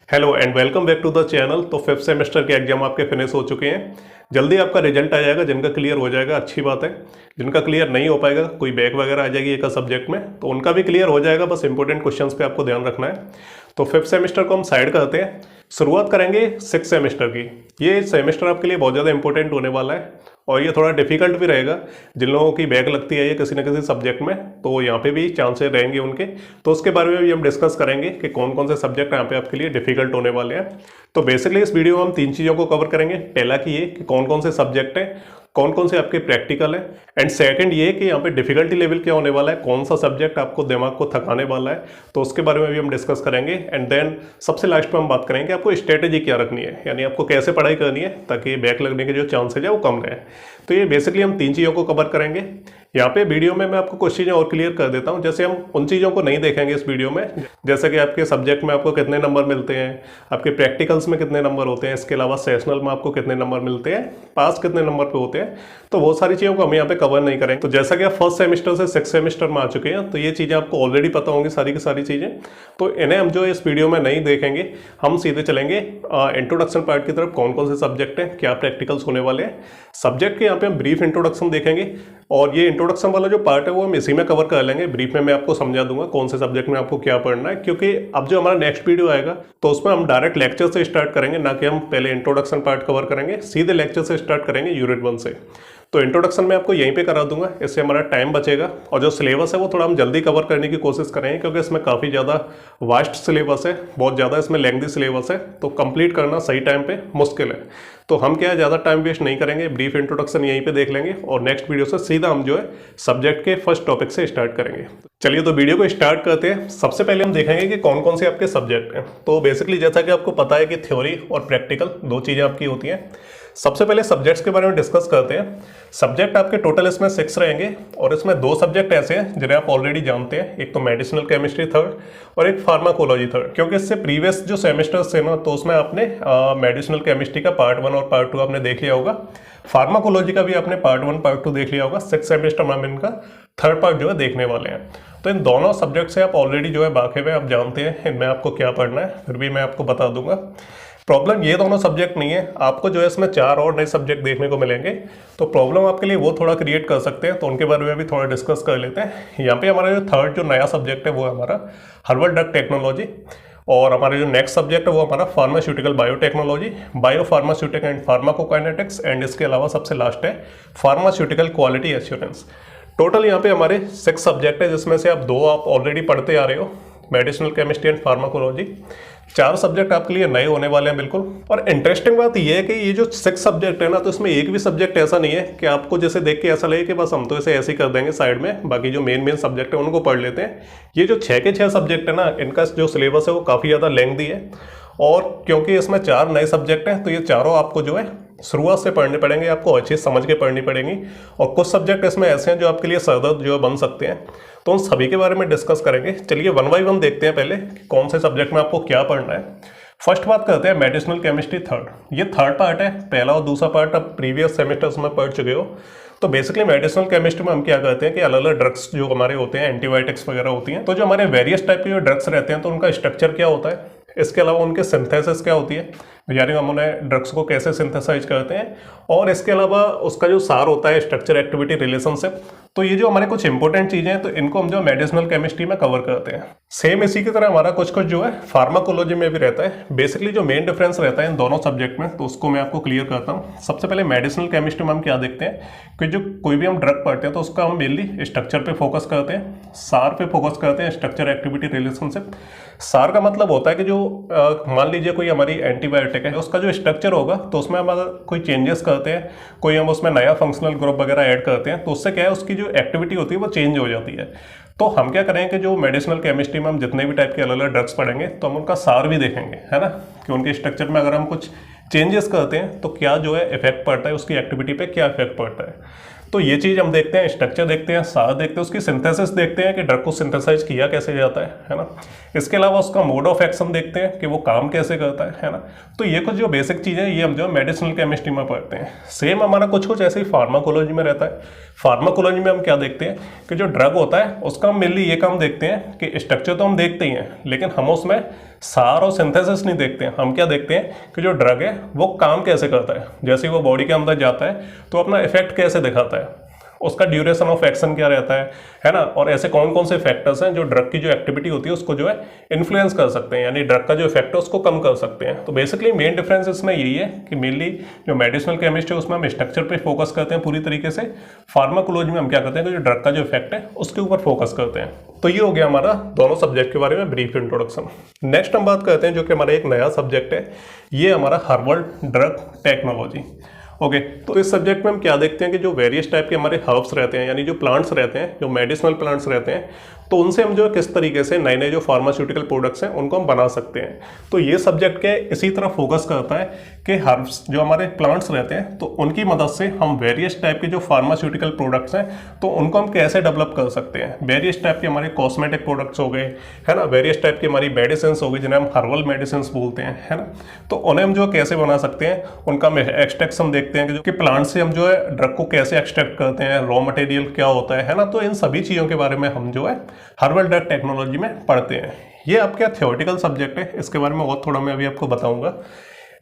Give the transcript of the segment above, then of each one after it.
Hello and welcome back to the channel. तो fifth semester के exam आपके finish हो चुके हैं। जल्दी आपका रिजल्ट आ जाएगा। जिनका क्लियर हो जाएगा अच्छी बात है, जिनका क्लियर नहीं हो पाएगा, कोई बैक वगैरह आ जाएगी एक सब्जेक्ट में, तो उनका भी क्लियर हो जाएगा। बस इंपॉर्टेंट क्वेश्चंस पे आपको ध्यान रखना है। तो फिफ्थ सेमेस्टर को हम साइड करते हैं, शुरुआत करेंगे सिक्स सेमेस्टर की। ये सेमेस्टर आपके लिए बहुत ज़्यादा इंपॉर्टेंट होने वाला है और ये थोड़ा डिफिकल्ट भी रहेगा। जिन लोगों की बैक लगती है ये किसी न किसी सब्जेक्ट में, तो यहाँ पे भी चांसेस रहेंगे उनके, तो उसके बारे में भी हम डिस्कस करेंगे कि कौन कौन से सब्जेक्ट यहाँ पे आपके लिए डिफिकल्ट होने वाले हैं। तो बेसिकली इस वीडियो में हम तीन चीज़ों को कवर करेंगे। पहला कि ये कि कौन कौन से सब्जेक्ट हैं, कौन कौन से आपके प्रैक्टिकल है, एंड सेकंड ये कि यहाँ पे डिफिकल्टी लेवल क्या होने वाला है, कौन सा सब्जेक्ट आपको दिमाग को थकाने वाला है, तो उसके बारे में भी हम डिस्कस करेंगे। एंड देन सबसे लास्ट में हम बात करेंगे आपको स्ट्रेटेजी क्या रखनी है, यानी आपको कैसे पढ़ाई करनी है ताकि बैक लगने के जो चांसेज है वो कम रहे। तो ये बेसिकली हम तीन चीज़ों को कवर करेंगे। यहाँ पे वीडियो में मैं आपको कुछ चीज़ें और क्लियर कर देता हूँ। जैसे हम उन चीज़ों को नहीं देखेंगे इस वीडियो में, जैसे कि आपके सब्जेक्ट में आपको कितने नंबर मिलते हैं, आपके प्रैक्टिकल्स में कितने नंबर होते हैं, इसके अलावा सेशनल में आपको कितने नंबर मिलते हैं, पास कितने नंबर पे होते हैं, तो वो सारी चीज़ों को हम यहाँ पे कवर नहीं करेंगे। तो जैसा कि आप फर्स्ट सेमेस्टर से सिक्स सेमेस्टर में आ चुके हैं, तो ये चीज़ें आपको ऑलरेडी पता होंगी सारी की सारी चीज़ें, तो इन्हें हम जो इस वीडियो में नहीं देखेंगे। हम सीधे चलेंगे इंट्रोडक्शन पार्ट की तरफ। कौन कौन से सब्जेक्ट हैं, क्या प्रैक्टिकल्स होने वाले हैं, सब्जेक्ट के यहाँ पे हम ब्रीफ इंट्रोडक्शन देखेंगे। और ये इंट्रोडक्शन वाला जो पार्ट है वो हम इसी में कवर कर लेंगे। ब्रीफ में मैं आपको समझा दूंगा कौन से सब्जेक्ट में आपको क्या पढ़ना है, क्योंकि अब जो हमारा नेक्स्ट वीडियो आएगा तो उसमें हम डायरेक्ट लेक्चर से स्टार्ट करेंगे, ना कि हम पहले इंट्रोडक्शन पार्ट कवर करेंगे। सीधे लेक्चर से स्टार्ट करेंगे यूनिट 1 से। तो इंट्रोडक्शन में आपको यहीं पे करा दूंगा, इससे हमारा टाइम बचेगा। और जो सिलेबस है वो थोड़ा हम जल्दी कवर करने की कोशिश करेंगे, क्योंकि इसमें काफ़ी ज़्यादा वास्ट सिलेबस है, बहुत ज़्यादा इसमें लेंथी सिलेबस है, तो कंप्लीट करना सही टाइम पे मुश्किल है। तो हम क्या है, ज़्यादा टाइम वेस्ट नहीं करेंगे, ब्रीफ इंट्रोडक्शन यहीं पे देख लेंगे और नेक्स्ट वीडियो से सीधा हम जो है सब्जेक्ट के फर्स्ट टॉपिक से स्टार्ट करेंगे। चलिए तो वीडियो को स्टार्ट करते हैं। सबसे पहले हम देखेंगे कि कौन कौन से आपके सब्जेक्ट हैं। तो बेसिकली जैसा कि आपको पता है कि थ्योरी और प्रैक्टिकल दो चीज़ें आपकी होती हैं। सबसे पहले सब्जेक्ट्स के बारे में डिस्कस करते हैं। सब्जेक्ट आपके टोटल इसमें 6 रहेंगे और इसमें दो सब्जेक्ट ऐसे हैं जिन्हें आप ऑलरेडी जानते हैं, एक तो मेडिसिनल केमिस्ट्री थर्ड और एक फार्माकोलॉजी थर्ड। क्योंकि इससे प्रीवियस जो सेमेस्टर्स थे ना, तो उसमें आपने मेडिसिनल केमिस्ट्री का पार्ट 1 और पार्ट 2 आपने देख लिया होगा, फार्माकोलॉजी का भी आपने पार्ट 1 पार्ट 2 देख लिया होगा। सिक्स सेमेस्टर में हम इनका थर्ड पार्ट जो है देखने वाले हैं। तो इन दोनों सब्जेक्ट से आप ऑलरेडी जो है वाकिफ है, आप जानते हैं इनमें आपको क्या पढ़ना है, फिर भी मैं आपको बता दूंगा। प्रॉब्लम ये दोनों सब्जेक्ट नहीं है, आपको जो है इसमें 4 और नए सब्जेक्ट देखने को मिलेंगे, तो प्रॉब्लम आपके लिए वो थोड़ा क्रिएट कर सकते हैं। तो उनके बारे में भी थोड़ा डिस्कस कर लेते हैं। यहाँ पे हमारा जो थर्ड जो नया सब्जेक्ट है वो है हमारा हर्बल ड्रग टेक्नोलॉजी, और हमारा जो नेक्स्ट सब्जेक्ट है वो हमारा pharmaceutical biotechnology, bio pharmaceutical and pharmacokinetics, and इसके अलावा सबसे लास्ट है फार्मास्यूटिकल क्वालिटी एश्योरेंस। टोटल यहाँ पे हमारे 6 सब्जेक्ट है, जिसमें से आप 2 आप ऑलरेडी पढ़ते आ रहे हो, medicinal chemistry and pharmacology. 4 subject आपके लिए नए होने वाले हैं बिल्कुल। और इंटरेस्टिंग बात यह है कि ये जो 6 सब्जेक्ट है ना, तो इसमें एक भी सब्जेक्ट ऐसा नहीं है कि आपको जैसे देख के ऐसा लगे कि बस हम तो इसे ऐसे ही कर देंगे साइड में, बाकी जो मेन सब्जेक्ट है उनको पढ़ लेते हैं। ये जो 6 के 6 सब्जेक्ट है ना, इनका जो सिलेबस है वो काफ़ी ज़्यादा लेंथी है, और क्योंकि इसमें 4 नए सब्जेक्ट हैं तो ये चारों आपको जो है शुरुआत से पढ़ने पड़ेंगे, आपको अच्छे समझ के पढ़नी पड़ेंगी। और कुछ सब्जेक्ट इसमें ऐसे हैं जो आपके लिए सरदर्द जो है बन सकते हैं, तो उन सभी के बारे में डिस्कस करेंगे। चलिए 1 बाय 1 देखते हैं पहले कि कौन से सब्जेक्ट में आपको क्या पढ़ना है। फर्स्ट बात करते हैं मेडिसिनल केमिस्ट्री थर्ड। ये थर्ड पार्ट है, पहला और दूसरा पार्ट आप प्रीवियस सेमेस्टर्स में पढ़ चुके हो। तो बेसिकली मेडिसिनल केमिस्ट्री में हम क्या करते हैं कि अलग अलग ड्रग्स जो हमारे होते हैं, एंटीबायोटिक्स वगैरह होती हैं, तो जो हमारे वेरियस टाइप के जो ड्रग्स रहते हैं तो उनका स्ट्रक्चर क्या होता है, इसके अलावा उनके सिंथेसिस क्या होती है, यानी हम उन्हें ड्रग्स को कैसे सिंथेसाइज करते हैं, और इसके अलावा उसका जो सार होता है स्ट्रक्चर एक्टिविटी रिलेशनशिप। तो ये जो हमारे कुछ इंपॉर्टेंट चीज़ें हैं, तो इनको हम जो मेडिसिनल केमिस्ट्री में कवर करते हैं। सेम इसी की तरह हमारा कुछ कुछ जो है फार्माकोलॉजी में भी रहता है। बेसिकली जो मेन डिफरेंस रहता है इन दोनों सब्जेक्ट में, तो उसको मैं आपको क्लियर करता हूँ। सबसे पहले मेडिसिनल केमिस्ट्री में हम क्या देखते हैं कि जो कोई भी हम ड्रग पढ़ते हैं तो उसका हम मेनली स्ट्रक्चर पे फोकस करते हैं, सार पे फोकस करते हैं, स्ट्रक्चर एक्टिविटी रिलेशनशिप। सार का मतलब होता है कि जो मान लीजिए कोई हमारी एंटीबायोटिक है, उसका जो स्ट्रक्चर होगा तो उसमें हम अगर कोई चेंजेस करते हैं, कोई हम उसमें नया फंक्शनल ग्रुप वगैरह ऐड करते हैं, तो उससे क्या है उसकी जो एक्टिविटी होती है वो चेंज हो जाती है। तो हम क्या करेंगे कि जो मेडिसिनल केमिस्ट्री में हम जितने भी टाइप के अलग अलग ड्रग्स पढ़ेंगे तो हम उनका सार भी देखेंगे, है ना, कि उनके स्ट्रक्चर में अगर हम कुछ चेंजेस करते हैं तो क्या जो है इफेक्ट पड़ता है, उसकी एक्टिविटी पे क्या इफेक्ट पड़ता है। तो ये चीज़ हम देखते हैं, स्ट्रक्चर देखते हैं, सार देखते हैं, उसकी सिंथेसिस देखते हैं कि ड्रग को सिंथेसाइज किया कैसे जाता है ना। इसके अलावा उसका मोड ऑफ एक्शन देखते हैं कि वो काम कैसे करता है ना। तो ये कुछ जो बेसिक चीज़ें ये हम जो मेडिसिनल केमिस्ट्री में पढ़ते हैं। सेम हमारा कुछ कुछ ऐसे ही फार्माकोलॉजी में रहता है। फार्माकोलॉजी में हम क्या देखते हैं कि जो ड्रग होता है उसका हम मेनली ये काम देखते हैं कि स्ट्रक्चर तो हम देखते ही हैं, लेकिन हम उसमें सार और सिंथेसिस नहीं देखते हैं, हम क्या देखते हैं कि जो ड्रग है वो काम कैसे करता है, जैसे वो बॉडी के अंदर जाता है तो अपना इफेक्ट कैसे दिखाता है, उसका ड्यूरेशन ऑफ एक्शन क्या रहता है ना, और ऐसे कौन कौन से फैक्टर्स हैं जो ड्रग की जो एक्टिविटी होती है उसको जो है इन्फ्लुएंस कर सकते हैं, यानी ड्रग का जो इफेक्ट है उसको कम कर सकते हैं। तो बेसिकली मेन डिफरेंस इसमें यही है कि मेनली जो मेडिसिनल केमिस्ट्री है उसमें हम स्ट्रक्चर पे फोकस करते हैं पूरी तरीके से, फार्माकोलॉजी में हम क्या करते हैं कि जो ड्रग का जो इफेक्ट है उसके ऊपर फोकस करते हैं। तो ये हो गया हमारा दोनों सब्जेक्ट के बारे में ब्रीफ इंट्रोडक्शन। नेक्स्ट हम बात करते हैं जो कि हमारा एक नया सब्जेक्ट है, ये हमारा हर्बल ड्रग टेक्नोलॉजी। ओके, तो इस सब्जेक्ट में हम क्या देखते हैं कि जो वेरियस टाइप के हमारे हर्ब्स रहते हैं, यानी जो प्लांट्स रहते हैं, जो मेडिसिनल प्लांट्स रहते हैं, तो उनसे हम जो है किस तरीके से नए नए जो फार्मास्यूटिकल प्रोडक्ट्स हैं उनको हम बना सकते हैं। तो ये सब्जेक्ट के इसी तरह फोकस करता है कि हर्ब्स जो हमारे प्लांट्स रहते हैं तो उनकी मदद से हम वेरियस टाइप के जो फार्मास्यूटिकल प्रोडक्ट्स हैं तो उनको हम कैसे डेवलप कर सकते हैं। वेरियस टाइप के हमारे कॉस्मेटिक प्रोडक्ट्स हो गए, है ना, वेरियस टाइप की हमारी मेडिसिन हो गई जिन्हें हम हर्बल मेडिसिन बोलते हैं, है ना, तो उन्हें हम जो कैसे बना सकते हैं, उनका एक्सट्रैक्ट हम देखते हैं कि प्लांट से हम जो है ड्रग को कैसे एक्सट्रैक्ट करते हैं, रॉ मटेरियल क्या होता है ना, तो इन सभी चीज़ों के बारे में हम जो है हर्बल ड्रग टेक्नोलॉजी में पढ़ते हैं। ये आपका थ्योरेटिकल सब्जेक्ट है, इसके बारे में और थोड़ा मैं अभी आपको बताऊंगा।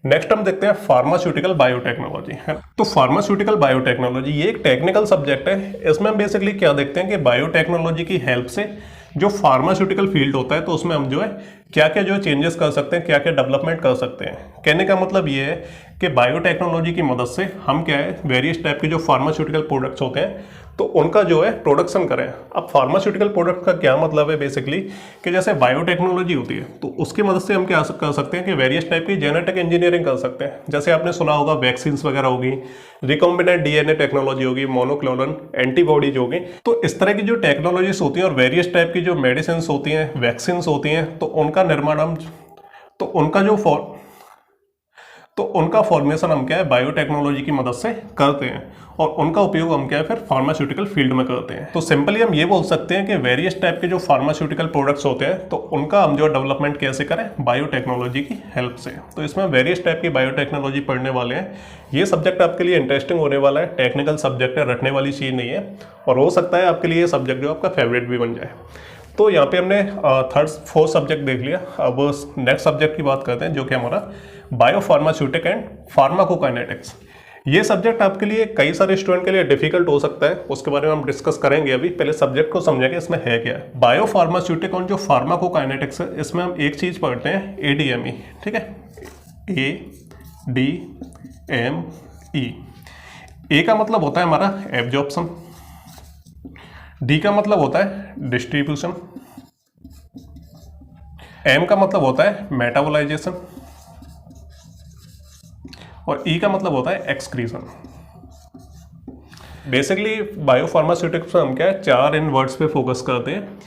नेक्स्ट हम देखते हैं फार्मास्यूटिकल बायोटेक्नोलॉजी, है। तो फार्मास्यूटिकल बायोटेक्नोलॉजी ये एक टेक्निकल सब्जेक्ट है। इसमें हम बेसिकली क्या देखते हैं कि बायोटेक्नोलॉजी की हेल्प से जो फार्मास्यूटिकल फील्ड होता है तो उसमें हम जो है क्या क्या जो चेंजेस कर सकते हैं, क्या क्या डेवलपमेंट कर सकते हैं। कहने का मतलब ये है कि बायोटेक्नोलॉजी की मदद से हम क्या है वेरियस टाइप के जो फार्मास्यूटिकल प्रोडक्ट्स होते हैं तो उनका जो है प्रोडक्शन करें। अब फार्मास्यूटिकल प्रोडक्ट का क्या मतलब है बेसिकली कि जैसे बायोटेक्नोलॉजी होती है तो उसकी मदद से हम क्या कर सकते हैं कि वेरियस टाइप की जेनेटिक इंजीनियरिंग कर सकते हैं। जैसे आपने सुना होगा वैक्सीन वगैरह होगी, रिकॉम्बिनेंट डीएनए टेक्नोलॉजी होगी, मोनोक्लोनल एंटीबॉडीज होगी, तो इस तरह की जो टेक्नोलॉजीज होती हैं और वेरियस टाइप की जो मेडिसिन होती हैं, वैक्सीन होती हैं, तो उनका निर्माण हम तो उनका फॉर्मेशन हम क्या है बायोटेक्नोलॉजी की मदद से करते हैं और उनका उपयोग हम क्या है फिर फार्मास्यूटिकल फील्ड में करते हैं। तो सिंपली हम ये बोल सकते हैं कि वेरियस टाइप के जो फार्मास्यूटिकल प्रोडक्ट्स होते हैं तो उनका हम जो डेवलपमेंट कैसे करें बायोटेक्नोलॉजी की हेल्प से। तो इसमें वेरियस टाइप की बायोटेक्नोलॉजी पढ़ने वाले हैं। ये सब्जेक्ट आपके लिए इंटरेस्टिंग होने वाला है, टेक्निकल सब्जेक्ट है, रटने वाली चीज़ नहीं है और हो सकता है आपके लिए ये सब्जेक्ट जो आपका फेवरेट भी बन जाए। तो यहाँ पे हमने थर्ड फोर्थ सब्जेक्ट देख लिया। अब नेक्स्ट सब्जेक्ट की बात करते हैं जो कि हमारा बायोफार्मास्यूटिक एंड फार्माकोकाइनेटिक्स। ये सब्जेक्ट आपके लिए कई सारे स्टूडेंट के लिए डिफिकल्ट हो सकता है, उसके बारे में हम डिस्कस करेंगे। अभी पहले सब्जेक्ट को समझेंगे इसमें है क्या है। बायोफार्मास्यूटिक और जो फार्माकोकाइनेटिक्स है इसमें हम एक चीज़ पढ़ते हैं ADME, ठीक है, ADME। ए का मतलब होता है हमारा एब्जॉर्प्शन, डी का मतलब होता है डिस्ट्रीब्यूशन, एम का मतलब होता है मेटाबोलाइजेशन और ई का मतलब होता है एक्सक्रीशन। बेसिकली बायोफार्मास्यूटिक्स में हम क्या है 4 इन वर्ड्स पे फोकस करते हैं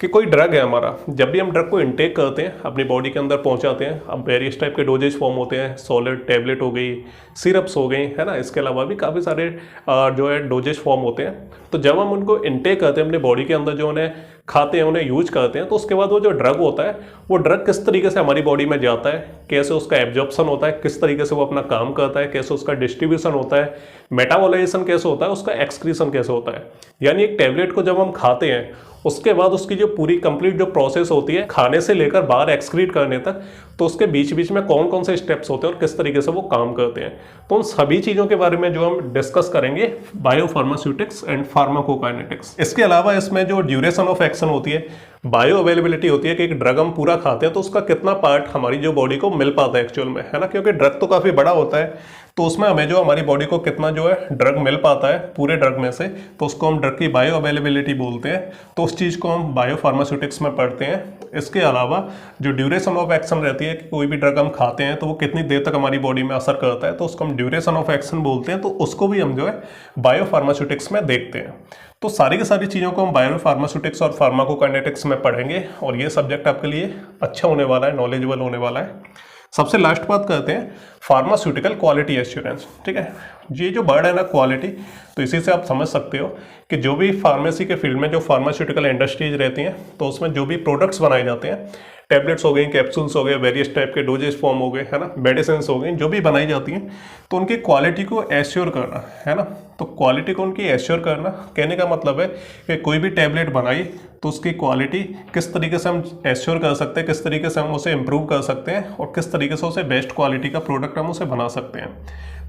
कि कोई ड्रग है हमारा, जब भी हम ड्रग को इनटेक करते हैं अपनी बॉडी के अंदर पहुंचाते हैं, अब वेरियस टाइप के डोजेज फॉर्म होते हैं, सॉलिड टैबलेट हो गई, सिरप्स हो गई, है ना, इसके अलावा भी काफ़ी सारे जो है डोजेज फॉर्म होते हैं। तो जब हम उनको इनटेक करते हैं अपनी बॉडी के अंदर, जो उन्हें खाते हैं, उन्हें यूज करते हैं, तो उसके बाद वो जो ड्रग होता है वो ड्रग किस तरीके से हमारी बॉडी में जाता है, कैसे उसका एब्जॉर्प्शन होता है, किस तरीके से वो अपना काम करता है, कैसे उसका डिस्ट्रीब्यूशन होता है, मेटाबोलाइजेशन कैसे होता है, उसका एक्सक्रीशन कैसे होता है। यानी एक टैबलेट को जब हम खाते हैं उसके बाद उसकी जो पूरी कंप्लीट जो प्रोसेस होती है खाने से लेकर बाहर एक्सक्रीट करने तक, तो उसके बीच बीच में कौन कौन से स्टेप्स होते हैं और किस तरीके से वो काम करते हैं, तो उन सभी चीज़ों के बारे में जो हम डिस्कस करेंगे बायोफार्मास्यूटिक्स एंड फार्माकोकाइनेटिक्स। इसके अलावा इसमें जो ड्यूरेशन ऑफ एक्शन होती है, बायो अवेलेबिलिटी होती है कि एक ड्रग हम पूरा खाते हैं तो उसका कितना पार्ट हमारी जो बॉडी को मिल पाता है एक्चुअल में, है ना, क्योंकि ड्रग तो काफ़ी बड़ा होता है तो उसमें हमें जो हमारी बॉडी को कितना जो है ड्रग मिल पाता है पूरे ड्रग में से, तो उसको हम ड्रग की बायो अवेलेबिलिटी बोलते हैं। तो उस चीज़ को हम बायोफार्मास्यूटिक्स में पढ़ते हैं। इसके अलावा जो ड्यूरेशन ऑफ एक्शन रहती है कि कोई भी ड्रग हम खाते हैं तो वो कितनी देर तक हमारी बॉडी में असर करता है, तो उसको हम ड्यूरेशन ऑफ एक्शन बोलते हैं। तो उसको भी हम जो है बायोफार्मास्यूटिक्स में देखते हैं। तो सारी की सारी चीज़ों को हम बायोफार्मास्यूटिक्स और फार्माकोकाइनेटिक्स में पढ़ेंगे और ये सब्जेक्ट आपके लिए अच्छा होने वाला है, नॉलेजेबल होने वाला है। सबसे लास्ट बात करते हैं फार्मास्यूटिकल क्वालिटी एश्योरेंस, ठीक है। ये जो वर्ड है ना क्वालिटी, तो इसी से आप समझ सकते हो कि जो भी फार्मेसी के फील्ड में जो फार्मास्यूटिकल इंडस्ट्रीज रहती हैं तो उसमें जो भी प्रोडक्ट्स बनाए जाते हैं, टैबलेट्स हो गई, कैप्सूल्स हो गए, वेरियस टाइप के डोजेज फॉर्म हो गए, है ना, मेडिसिन हो गई, जो भी बनाई जाती हैं तो उनकी क्वालिटी को एश्योर करना, है ना। तो क्वालिटी को उनकी एश्योर करना कहने का मतलब है कि कोई भी टैबलेट बनाई तो उसकी क्वालिटी किस तरीके से हम एश्योर कर सकते हैं, किस तरीके से हम उसे इम्प्रूव कर सकते हैं और किस तरीके से उसे बेस्ट क्वालिटी का प्रोडक्ट हम उसे बना सकते हैं।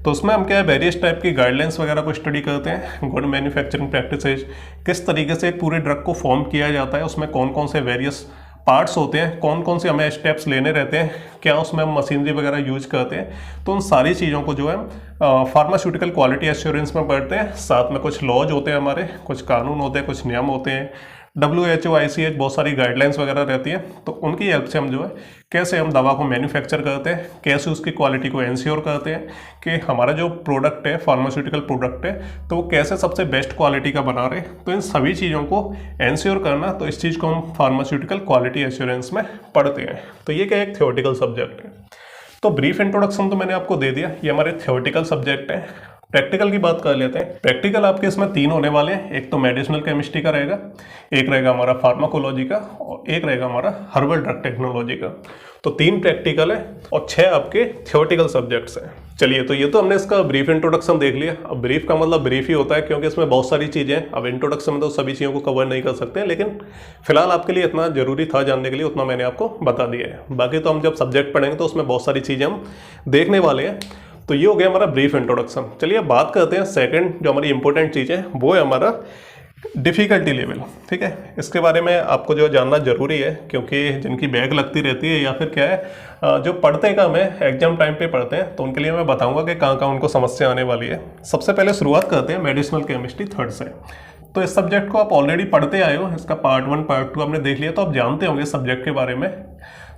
तो उसमें हम क्या है वेरियस टाइप की गाइडलाइंस वगैरह को स्टडी करते हैं, गुड मैन्युफैक्चरिंग प्रैक्टिसेज, किस तरीके से एक पूरे ड्रग को फॉर्म किया जाता है, उसमें कौन कौन से वेरियस पार्ट्स होते हैं, कौन कौन से हमें स्टेप्स लेने रहते हैं, क्या उसमें हम मशीनरी वगैरह यूज करते हैं। तो उन सारी चीज़ों को जो है फार्मास्यूटिकल क्वालिटी एश्योरेंस में पढ़ते हैं। साथ में कुछ लॉज होते हैं हमारे, कुछ कानून होते हैं, कुछ नियम होते हैं, WHO ICH बहुत सारी गाइडलाइंस वगैरह रहती है। तो उनकी हेल्प से हम जो है कैसे हम दवा को मैन्युफैक्चर करते हैं, कैसे उसकी क्वालिटी को इंश्योर करते हैं कि हमारा जो प्रोडक्ट है फार्मास्यूटिकल प्रोडक्ट है तो वो कैसे सबसे बेस्ट क्वालिटी का बना रहे। तो इन सभी चीज़ों को इंश्योर करना, तो इस चीज़ को हम फार्मास्यूटिकल क्वालिटी एश्योरेंस में पढ़ते हैं। तो ये क्या एक थ्योरेटिकल सब्जेक्ट है। तो ब्रीफ इंट्रोडक्शन तो मैंने आपको दे दिया, ये हमारे थ्योरेटिकल सब्जेक्ट है। प्रैक्टिकल की बात कर लेते हैं। प्रैक्टिकल आपके इसमें 3 होने वाले हैं, एक तो मेडिसिनल केमिस्ट्री का रहेगा, एक रहेगा हमारा फार्माकोलॉजी का और एक रहेगा हमारा हर्बल ड्रग टेक्नोलॉजी का। तो 3 प्रैक्टिकल है और 6 आपके थ्योरेटिकल सब्जेक्ट्स हैं। चलिए, तो ये तो हमने इसका ब्रीफ इंट्रोडक्शन देख लिया। अब ब्रीफ का मतलब ब्रीफ ही होता है क्योंकि इसमें बहुत सारी चीज़ें हैं। अब इंट्रोडक्शन में तो सभी चीज़ों को कवर नहीं कर सकते हैं, लेकिन फिलहाल आपके लिए इतना जरूरी था जानने के लिए, उतना मैंने आपको बता दिया है। बाकी तो हम जब सब्जेक्ट पढ़ेंगे तो उसमें बहुत सारी चीज़ें हम देखने वाले हैं। तो ये हो गया हमारा ब्रीफ इंट्रोडक्शन। चलिए अब बात करते हैं सेकंड जो हमारी इंपॉर्टेंट चीज़ है, वो है हमारा डिफ़िकल्टी लेवल। ठीक है, इसके बारे में आपको जो जानना जरूरी है क्योंकि जिनकी बैग लगती रहती है या फिर क्या है जो पढ़ते काम है एग्जाम टाइम पे पढ़ते हैं, तो उनके लिए मैं बताऊंगा कि कहाँ कहाँ उनको समस्या आने वाली है। सबसे पहले शुरुआत करते हैं मेडिसिनल केमिस्ट्री 3rd से। तो इस सब्जेक्ट को आप ऑलरेडी पढ़ते आए हो, इसका पार्ट 1 पार्ट 2 आपने देख लिया, तो आप जानते होंगे इस सब्जेक्ट के बारे में।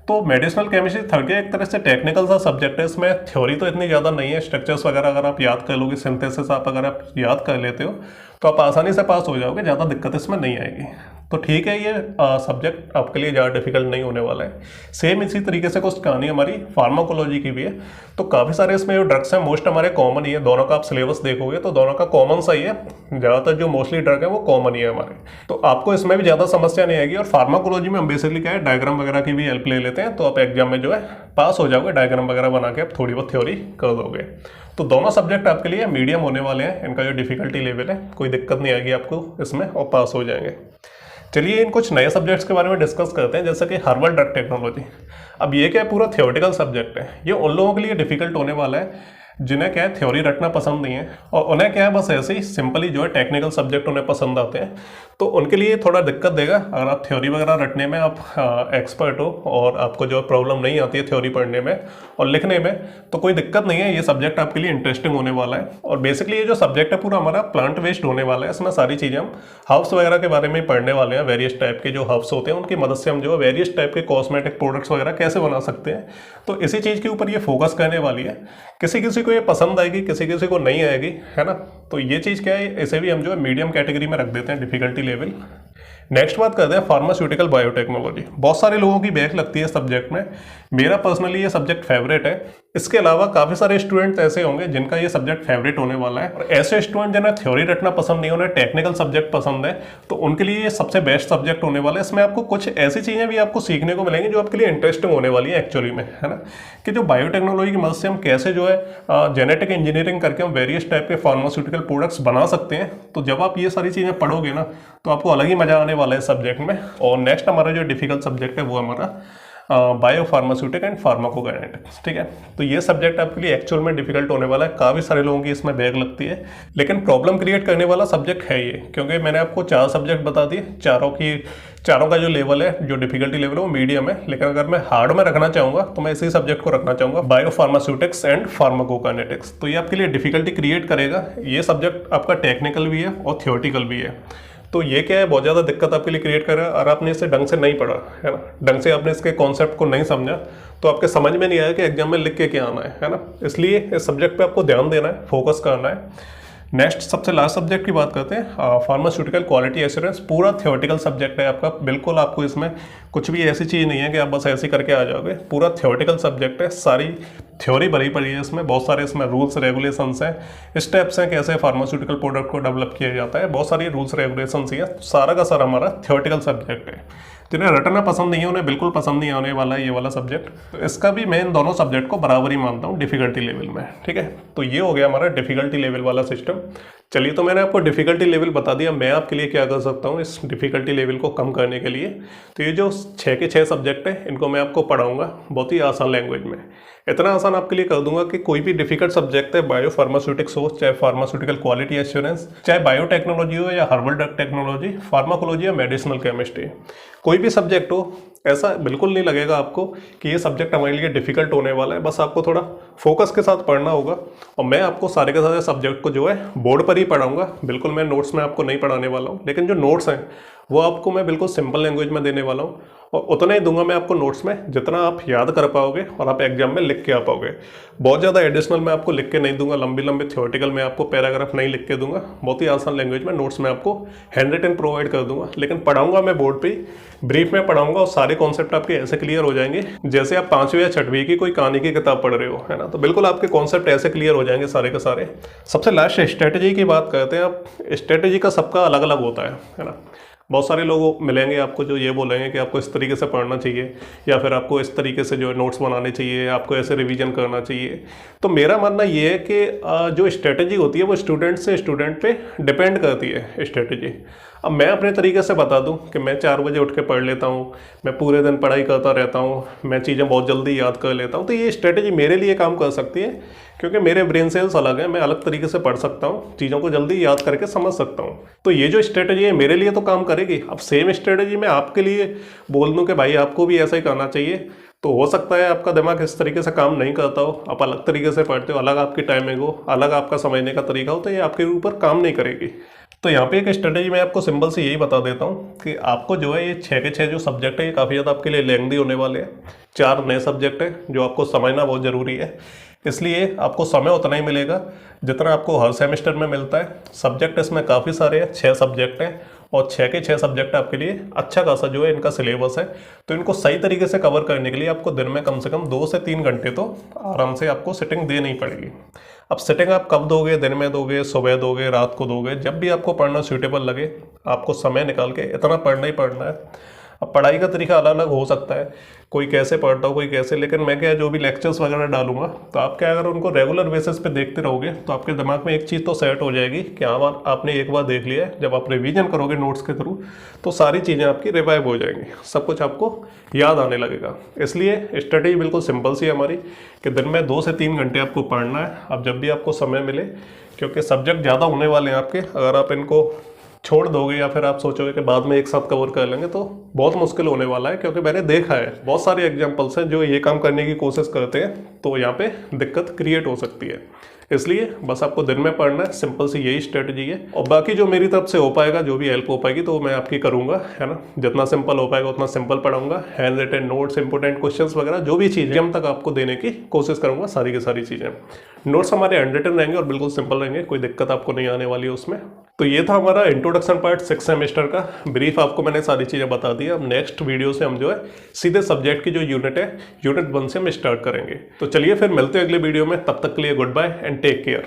तो मेडिसिनल केमिस्ट्री 3rd एक तरह से टेक्निकल सा सब्जेक्ट है। इसमें थ्योरी तो इतनी ज़्यादा नहीं है, स्ट्रक्चर्स वगैरह अगर आप याद कर लोगे, सिंथेसिस आप अगर आप याद कर लेते हो तो आप आसानी से पास हो जाओगे, ज़्यादा दिक्कत इसमें नहीं आएगी। तो ठीक है, ये सब्जेक्ट आपके लिए ज़्यादा डिफिकल्ट नहीं होने वाला है। सेम इसी तरीके से कुछ कहानी हमारी फार्माकोलॉजी की भी है। तो काफ़ी सारे इसमें जो ड्रग्स हैं मोस्ट हमारे कॉमन ही है, दोनों का आप सिलेबस देखोगे तो दोनों का कॉमन सा ही है। ज़्यादातर जो मोस्टली ड्रग है वो कॉमन ही है हमारे, तो आपको इसमें भी ज़्यादा समस्या नहीं आएगी। और फार्माकोलॉजी में हम बेसिकली क्या है डायग्राम वगैरह की भी हेल्प ले लेते हैं, तो आप एग्जाम में जो है पास हो जाओगे, डायग्राम वगैरह बना के आप थोड़ी बहुत थ्योरी कर दोगे। तो दोनों सब्जेक्ट आपके लिए मीडियम होने वाले हैं, इनका जो डिफिकल्टी लेवल है कोई दिक्कत नहीं आएगी आपको इसमें और पास हो जाएंगे। चलिए इन कुछ नए सब्जेक्ट्स के बारे में डिस्कस करते हैं, जैसे कि हर्बल ड्रग टेक्नोलॉजी। अब ये क्या है पूरा थ्योरेटिकल सब्जेक्ट है, ये उन लोगों के लिए डिफिकल्ट होने वाला है जिन्हें क्या है थ्योरी रटना पसंद नहीं है और उन्हें क्या है बस ऐसे ही सिंपली जो है टेक्निकल सब्जेक्ट उन्हें पसंद आते हैं। तो उनके लिए थोड़ा दिक्कत देगा अगर आप थ्योरी वगैरह रटने में आप एक्सपर्ट हो और आपको जो प्रॉब्लम नहीं आती है थ्योरी पढ़ने में और लिखने में, तो कोई दिक्कत नहीं है, ये सब्जेक्ट आपके लिए इंटरेस्टिंग होने वाला है। और बेसिकली ये जो सब्जेक्ट है पूरा हमारा प्लांट वेस्ट होने वाला है। इसमें सारी चीज़ें हम हर्ब्स वगैरह के बारे में पढ़ने वाले हैं। वेरियस टाइप के जो हर्ब्स होते हैं उनकी मदद से हम जो है वेरियस टाइप के कॉस्मेटिक प्रोडक्ट्स वगैरह कैसे बना सकते हैं, तो इसी चीज़ के ऊपर ये फोकस करने वाली है। किसी किसी को ये पसंद आएगी, किसी किसी को नहीं आएगी, है ना। तो ये चीज़ क्या है, इसे भी हम जो है मीडियम कैटेगरी में रख देते हैं डिफिकल्टी लेवल। नेक्स्ट बात करते हैं फार्मास्यूटिकल बायोटेक्नोलॉजी। बहुत सारे लोगों की बैक लगती है सब्जेक्ट में, मेरा पर्सनली ये सब्जेक्ट फेवरेट है। इसके अलावा काफ़ी सारे स्टूडेंट्स ऐसे होंगे जिनका ये सब्जेक्ट फेवरेट होने वाला है, और ऐसे स्टूडेंट जिन्हें थ्योरी रटना पसंद नहीं, उन्हें टेक्निकल सब्जेक्ट पसंद है, तो उनके लिए ये सबसे बेस्ट सब्जेक्ट होने वाला है। इसमें आपको कुछ ऐसी चीज़ें भी आपको सीखने को मिलेंगी जो आपके लिए इंटरेस्टिंग होने वाली है एक्चुअली में, है ना। कि जो बायोटेक्नोलॉजी की मदद से हम कैसे जो है जेनेटिक इंजीनियरिंग करके हम वेरियस टाइप के फार्मास्यूटिकल प्रोडक्ट्स बना सकते हैं। तो जब आप ये सारी चीज़ें पढ़ोगे ना तो आपको अलग ही मजा आने वाला है सब्जेक्ट में। और नेक्स्ट हमारा जो डिफिकल्ट सब्जेक्ट है वो हमारा बायो फार्मास्यूटिक एंड फार्माकोकाइनेटिक्स। ठीक है, तो ये सब्जेक्ट आपके लिए एक्चुअल में डिफिकल्ट होने वाला है। काफ़ी सारे लोगों की इसमें बैग लगती है, लेकिन प्रॉब्लम क्रिएट करने वाला सब्जेक्ट है ये, क्योंकि मैंने आपको 4 सब्जेक्ट बता दिए, चारों का जो लेवल है, जो डिफिकल्टी लेवल है वो मीडियम है। लेकिन अगर मैं हार्ड में रखना चाहूँगा तो मैं इसी सब्जेक्ट को रखना चाहूँगा, बायो फार्मास्यूटिक्स एंड फार्माकोकाइनेटिक्स। तो ये आपके लिए डिफिकल्टी क्रिएट करेगा। ये सब्जेक्ट आपका टेक्निकल भी है और थियोरेटिकल भी है। तो ये क्या है बहुत ज़्यादा दिक्कत आपके लिए क्रिएट कर रहा है। और आपने इसे ढंग से नहीं पढ़ा, है ना, ढंग से आपने इसके कॉन्सेप्ट को नहीं समझा, तो आपके समझ में नहीं आया कि एग्जाम में लिख के क्या आना है ना। इसलिए इस सब्जेक्ट पे आपको ध्यान देना है, फोकस करना है। नेक्स्ट सबसे लास्ट सब्जेक्ट की बात करते हैं, फार्मास्यूटिकल क्वालिटी एश्योरेंस। पूरा थियोरेटिकल सब्जेक्ट है आपका, बिल्कुल आपको इसमें कुछ भी ऐसी चीज़ नहीं है कि आप बस ऐसे करके आ जाओगे। पूरा थियोरेटिकल सब्जेक्ट है, सारी थ्योरी भरी पड़ी है इसमें, बहुत सारे इसमें रूल्स रेगुलेशंस हैं, स्टेप्स हैं कैसे फार्मास्यूटिकल प्रोडक्ट को डेवलप किया जाता है, बहुत सारी रूल्स रेगुलेशंस ही है। सारा का सारा हमारा थ्योरेटिकल सब्जेक्ट है। जिन्हें रटना पसंद नहीं है उन्हें बिल्कुल पसंद नहीं आने वाला है ये वाला सब्जेक्ट। तो इसका भी मैं इन दोनों सब्जेक्ट को बराबर ही मानता हूँ डिफिकल्टी लेवल में, ठीक है। तो ये हो गया हमारा डिफिकल्टी लेवल वाला सिस्टम। चलिए, तो मैंने आपको डिफिकल्टी लेवल बता दिया, मैं आपके लिए क्या कर सकता हूँ इस डिफिकल्टी लेवल को कम करने के लिए। तो ये जो 6 के 6 सब्जेक्ट है इनको मैं आपको पढ़ाऊँगा बहुत ही आसान लैंग्वेज में। इतना आसान आपके लिए कर दूंगा कि कोई भी डिफिकल्ट सब्जेक्ट है, बायो फार्मास्यूटिक्स हो, चाहे फार्मास्यूटिकल क्वालिटी एश्योरेंस, चाहे बायोटेक्नोलॉजी हो या हर्बल ड्रग टेक्नोलॉजी, फार्माकोलॉजी या मेडिसिनल केमिस्ट्री, कोई भी सब्जेक्ट हो, ऐसा बिल्कुल नहीं लगेगा आपको कि ये सब्जेक्ट हमारे लिए डिफिकल्ट होने वाला है। बस आपको थोड़ा फोकस के साथ पढ़ना होगा। और मैं आपको सारे के सारे सब्जेक्ट को जो है बोर्ड पर ही पढ़ाऊंगा, बिल्कुल मैं नोट्स में आपको नहीं पढ़ाने वाला हूँ। लेकिन जो नोट्स हैं वो आपको मैं बिल्कुल सिंपल लैंग्वेज में देने वाला हूँ, और उतना ही दूंगा मैं आपको नोट्स में जितना आप याद कर पाओगे और आप एग्जाम में लिख के आ पाओगे। बहुत ज़्यादा एडिशनल मैं आपको लिख के नहीं दूंगा, लंबी लंबी थ्योरेटिकल में आपको पैराग्राफ नहीं लिख के दूंगा। बहुत ही आसान लैंग्वेज में नोट्स में आपको हैंड रिटन प्रोवाइड कर दूंगा। लेकिन पढ़ाऊंगा मैं बोर्ड पे ही, ब्रीफ में पढ़ाऊंगा, और सारे कॉन्सेप्ट आपके ऐसे क्लियर हो जाएंगे जैसे आप 5वीं या 6वीं की कोई कहानी की किताब पढ़ रहे हो, है ना। तो बिल्कुल आपके कॉन्सेप्ट ऐसे क्लियर हो जाएंगे सारे के सारे। सबसे लास्ट स्ट्रेटेजी की बात करते हैं। आप स्ट्रेटेजी का सबका अलग अलग होता है ना। बहुत सारे लोग मिलेंगे आपको जो ये बोलेंगे कि आपको इस तरीके से पढ़ना चाहिए, या फिर आपको इस तरीके से जो है नोट्स बनाने चाहिए, आपको ऐसे रिवीजन करना चाहिए। तो मेरा मानना ये है कि जो स्ट्रेटजी होती है वो स्टूडेंट से स्टूडेंट पे डिपेंड करती है स्ट्रेटजी। अब मैं अपने तरीके से बता दूं कि मैं 4 बजे उठ के पढ़ लेता हूं, मैं पूरे दिन पढ़ाई करता रहता हूं, मैं चीज़ें बहुत जल्दी याद कर लेता हूं, तो ये स्ट्रेटजी मेरे लिए काम कर सकती है, क्योंकि मेरे ब्रेन सेल्स अलग हैं, मैं अलग तरीके से पढ़ सकता हूँ, चीज़ों को जल्दी याद करके समझ सकता हूँ। तो ये जो स्ट्रेटजी है मेरे लिए तो काम करेगी। अब सेम स्ट्रेटजी मैं आपके लिए बोल दूँ कि भाई आपको भी ऐसा ही करना चाहिए, तो हो सकता है आपका दिमाग इस तरीके से काम नहीं करता हो, आप अलग तरीके से पढ़ते हो, अलग आपकी टाइमिंग हो, अलग आपका समझने का तरीका हो, तो ये आपके ऊपर काम नहीं करेगी। तो यहाँ पे एक स्ट्रेटजी मैं आपको सिंपल से यही बता देता हूँ कि आपको जो है ये 6 के 6 जो सब्जेक्ट है ये काफ़ी ज़्यादा आपके लिए लेंथी होने वाले हैं। 4 नए सब्जेक्ट हैं जो आपको समझना बहुत ज़रूरी है, इसलिए आपको समय उतना ही मिलेगा जितना आपको हर सेमेस्टर में मिलता है। सब्जेक्ट इसमें काफ़ी सारे हैं, 6 सब्जेक्ट हैं, और 6 के 6 सब्जेक्ट आपके लिए अच्छा खासा जो है इनका सिलेबस है। तो इनको सही तरीके से कवर करने के लिए आपको दिन में कम से कम 2 से 3 घंटे तो आराम से आपको सिटिंग देनी पड़ेगी। अब सिटिंग आप कब दोगे, दिन में दोगे, सुबह दोगे, रात को दोगे, जब भी आपको पढ़ना सूटेबल लगे, आपको समय निकाल के इतना पढ़ना ही पढ़ना है। अब पढ़ाई का तरीका अलग अलग हो सकता है, कोई कैसे पढ़ता हो, कोई कैसे, लेकिन मैं क्या जो भी लेक्चर्स वगैरह डालूंगा तो आप क्या अगर उनको रेगुलर बेसिस पे देखते रहोगे तो आपके दिमाग में एक चीज़ तो सेट हो जाएगी कि हाँ बात आपने एक बार देख लिया है। जब आप रिवीजन करोगे नोट्स के थ्रू तो सारी चीज़ें आपकी रिवाइव हो जाएंगी, सब कुछ आपको याद आने लगेगा। इसलिए स्ट्रेटेजी बिल्कुल सिंपल सी है हमारी कि दिन में 2 से 3 घंटे आपको पढ़ना है, अब जब भी आपको समय मिले, क्योंकि सब्जेक्ट ज़्यादा होने वाले हैं आपके। अगर आप इनको छोड़ दोगे या फिर आप सोचोगे कि बाद में एक साथ कवर कर लेंगे तो बहुत मुश्किल होने वाला है, क्योंकि मैंने देखा है बहुत सारे एग्जांपल्स हैं जो ये काम करने की कोशिश करते हैं, तो यहाँ पे दिक्कत क्रिएट हो सकती है। इसलिए बस आपको दिन में पढ़ना है, सिंपल सी यही स्ट्रेटजी है। और बाकी जो मेरी तरफ से हो पाएगा, जो भी हेल्प हो पाएगी तो मैं आपकी करूंगा, है ना। जितना सिंपल हो पाएगा उतना सिंपल पढ़ाऊंगा, hand written notes, important questions वगैरह जो भी चीज़ें हम तक आपको देने की कोशिश करूंगा, सारी की सारी चीज़ें। नोट्स हमारे हैंड रिटन रहेंगे और बिल्कुल सिंपल रहेंगे, कोई दिक्कत आपको नहीं आने वाली है उसमें। तो ये था हमारा इंट्रोडक्शन पार्ट 6 सेमेस्टर का ब्रीफ, आपको मैंने सारी चीज़ें बता दी। अब नेक्स्ट वीडियो से हम जो है सीधे सब्जेक्ट की जो यूनिट है, यूनिट 1 से हम स्टार्ट करेंगे। तो चलिए फिर मिलते हैं अगले वीडियो में, तब तक के लिए good bye and take care.